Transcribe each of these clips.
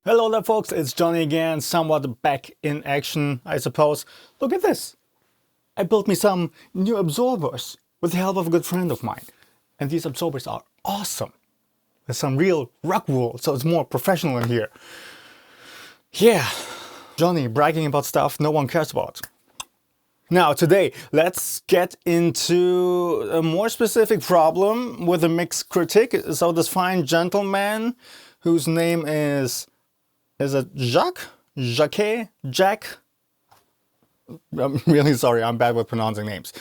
Hello there folks, it's Johnny again, somewhat back in action, I suppose. Look at this! I built me some new absorbers with the help of a good friend of mine. And these absorbers are awesome. There's some real rock wool, so it's more professional in here. Yeah, Johnny bragging about stuff no one cares about. Now today, let's get into a more specific problem with a mixed critique. So this fine gentleman, whose name is it Jacques? Jack? I'm really sorry, I'm bad with pronouncing names.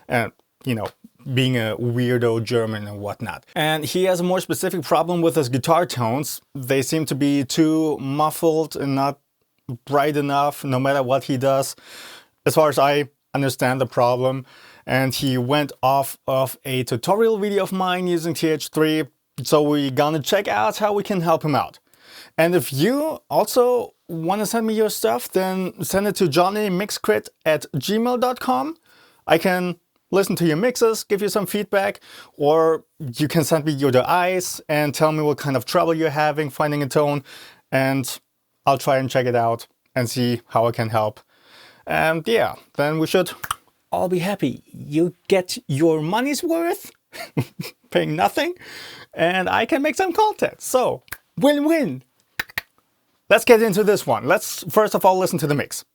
And, you know, being a weirdo German and whatnot. And he has a more specific problem with his guitar tones. They seem to be too muffled and not bright enough, no matter what he does. As far as I understand the problem. And he went off of a tutorial video of mine using TH3. So we're gonna check out how we can help him out. And if you also want to send me your stuff, then send it to johnnymixcrit@gmail.com. I can listen to your mixes, give you some feedback, or you can send me your eyes and tell me what kind of trouble you're having finding a tone, and I'll try and check it out and see how I can help. And yeah, then we should all be happy. You get your money's worth, paying nothing, and I can make some content. So, win-win! Let's get into this one. Let's first of all listen to the mix.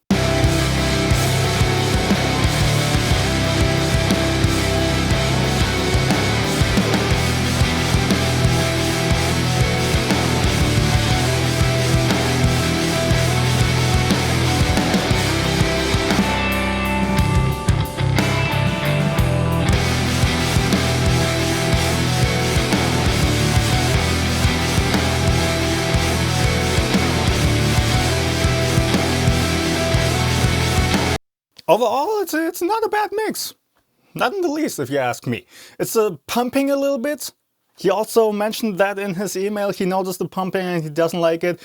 Overall, it's not a bad mix. Not in the least, if you ask me. It's pumping a little bit. He also mentioned that in his email. He noticed the pumping and he doesn't like it.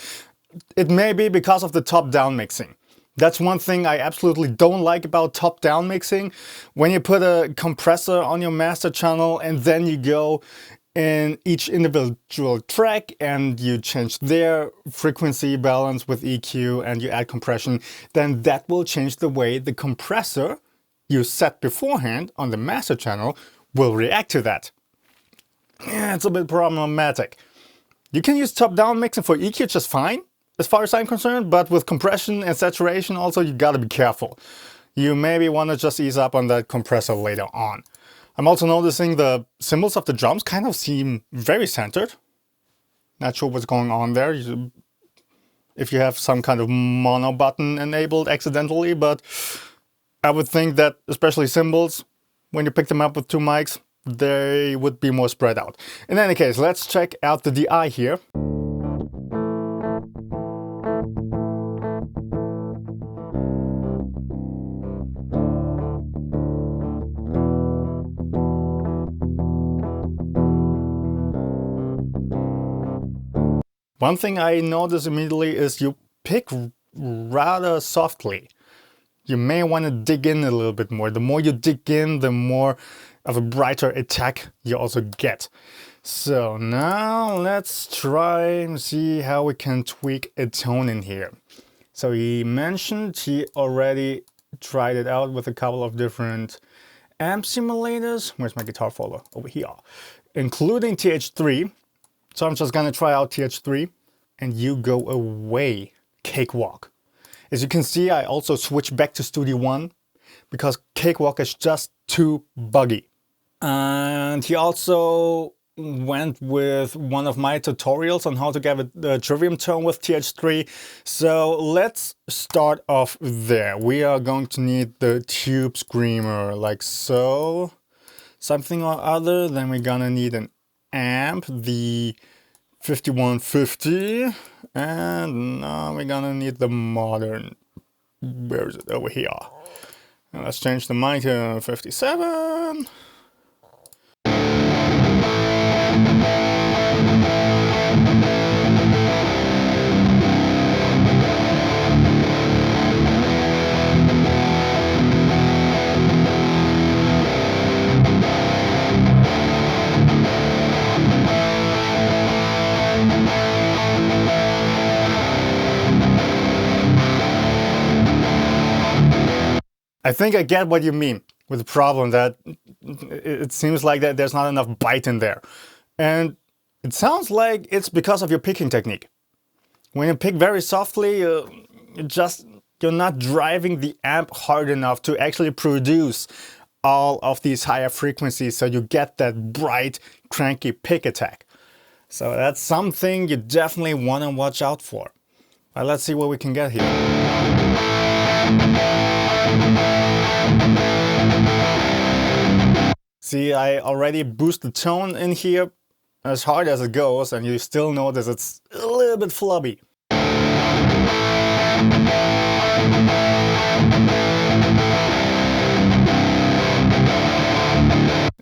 It may be because of the top-down mixing. That's one thing I absolutely don't like about top-down mixing. When you put a compressor on your master channel and then you go in each individual track and you change their frequency balance with EQ and you add compression, then that will change the way the compressor you set beforehand on the master channel will react to that. Yeah, it's a bit problematic. You can use top-down mixing for EQ just fine, as far as I'm concerned, but with compression and saturation also you gotta be careful. You maybe want to just ease up on that compressor later on. I'm also noticing the cymbals of the drums kind of seem very centered. Not sure what's going on there. If you have some kind of mono button enabled accidentally, but I would think that especially cymbals, when you pick them up with two mics, they would be more spread out. In any case, let's check out the DI here. One thing I notice immediately is you pick rather softly. You may want to dig in a little bit more. The more you dig in, the more of a brighter attack you also get. So now let's try and see how we can tweak a tone in here. So he mentioned he already tried it out with a couple of different amp simulators. Where's my guitar folder? Over here. Including TH3. So I'm just gonna try out TH3 and you go away, Cakewalk. As you can see, I also switched back to Studio One because Cakewalk is just too buggy. And he also went with one of my tutorials on how to get the trivium tone with TH3. So let's start off there. We are going to need the tube screamer like so, something or other. Then we're gonna need an amp, the 5150, and now we're gonna need the modern, where is it, over here. And let's change the mic to 57. I think I get what you mean with the problem that it seems like that there's not enough bite in there. And it sounds like it's because of your picking technique. When you pick very softly, you're not driving the amp hard enough to actually produce all of these higher frequencies, so you get that bright, cranky pick attack. So that's something you definitely want to watch out for. But let's see what we can get here. See, I already boost the tone in here as hard as it goes, and you still notice it's a little bit flubby.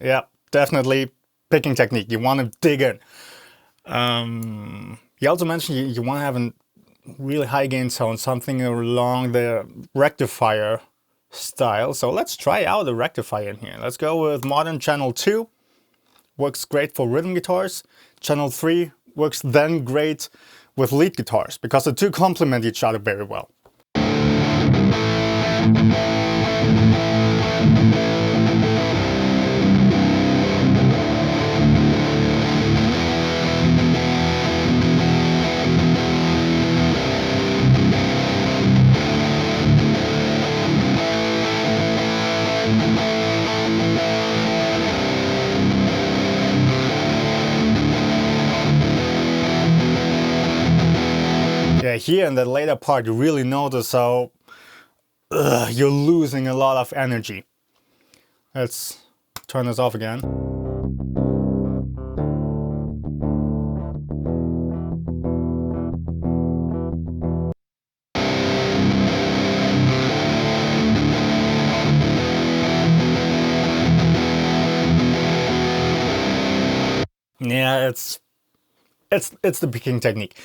Yeah, definitely picking technique. You want to dig in. He also mentioned you want to have a really high gain tone, something along the rectifier style. So let's try out the rectifier in here. Let's go with modern channel 2. Works great for rhythm guitars. Channel 3 works then great with lead guitars, because the two complement each other very well. Yeah, here in the later part you really notice how you're losing a lot of energy. Let's turn this off again. Yeah, it's the picking technique.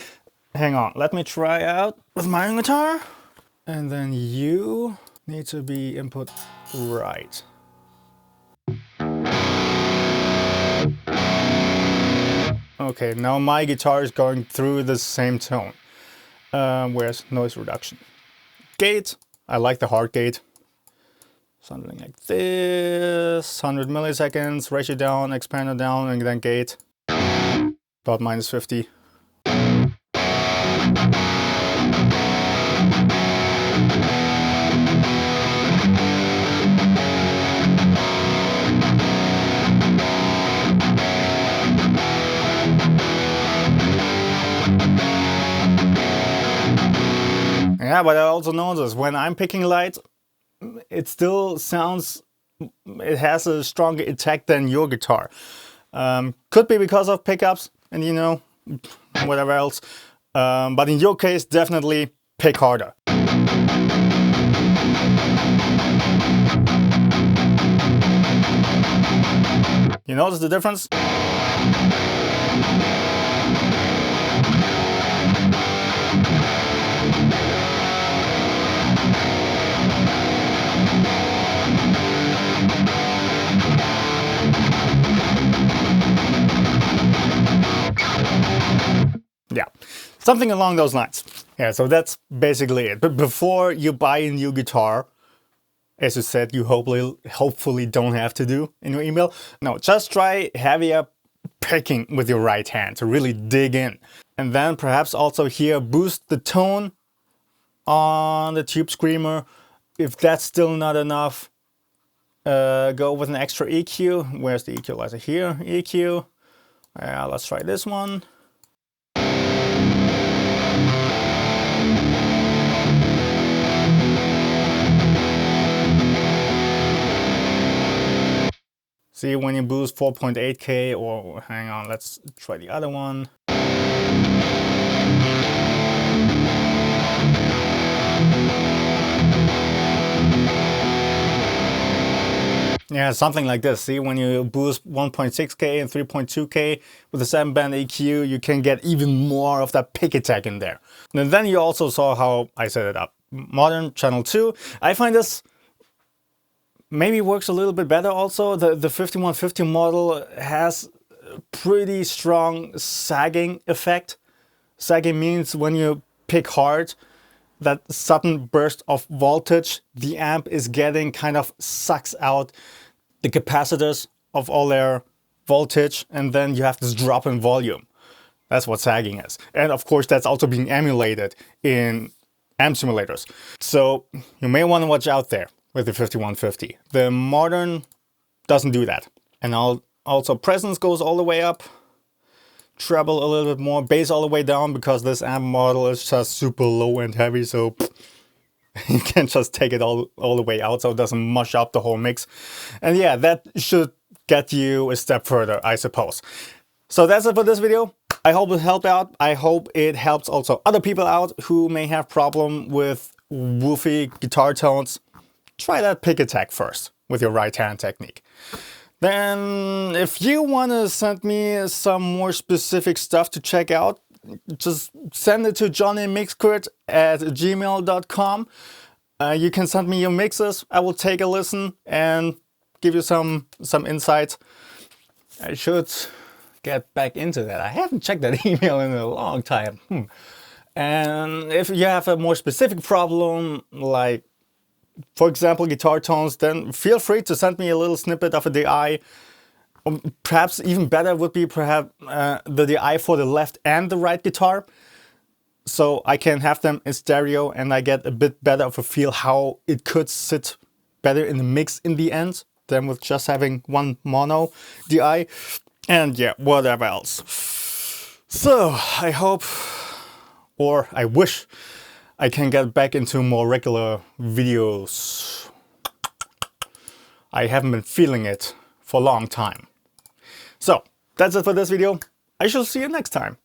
Hang on, let me try out with my own guitar. And then you need to be input right. Okay, now my guitar is going through the same tone. Where's noise reduction? Gate, I like the hard gate. Something like this, 100 milliseconds, ratio down, expander down, and then gate. About -50. Yeah, but I also notice when I'm picking light, it still sounds, it has a stronger attack than your guitar. Could be because of pickups and whatever else. But in your case, definitely pick harder. You notice the difference? Yeah, something along those lines. Yeah, so that's basically it. But before you buy a new guitar, as you said, you hopefully don't have to do in your email. No, just try heavier picking with your right hand to really dig in. And then perhaps also here boost the tone on the Tube Screamer. If that's still not enough, go with an extra EQ. Where's the equalizer? Here, EQ. Let's try this one. See, when you boost 4.8K, or hang on, let's try the other one. Yeah, something like this. See, when you boost 1.6K and 3.2K with a 7-band EQ, you can get even more of that pick attack in there. And then you also saw how I set it up. Modern channel 2. I find this maybe works a little bit better also. The 5150 model has a pretty strong sagging effect. Sagging means when you pick hard, that sudden burst of voltage, the amp is getting kind of sucks out the capacitors of all their voltage, and then you have this drop in volume. That's what sagging is. And of course, that's also being emulated in amp simulators. So you may want to watch out there with the 5150. The modern doesn't do that. And also presence goes all the way up, treble a little bit more, bass all the way down, because this amp model is just super low and heavy, so you can just take it all the way out so it doesn't mush up the whole mix. And yeah, that should get you a step further, I suppose. So that's it for this video. I hope it helped out. I hope it helps also other people out who may have problem with woofy guitar tones. Try that pick attack first with your right hand technique. Then if you want to send me some more specific stuff to check out, just send it to johnnymixcrit@gmail.com. You can send me your mixes. I will take a listen and give you some insights. I should get back into that. I haven't checked that email in a long time. And if you have a more specific problem, like for example guitar tones, then feel free to send me a little snippet of a DI. Perhaps even better would be perhaps the DI for the left and the right guitar, so I can have them in stereo and I get a bit better of a feel how it could sit better in the mix in the end than with just having one mono DI. And yeah, whatever else. So I hope, or I wish, I can get back into more regular videos. I haven't been feeling it for a long time. So that's it for this video. I shall see you next time.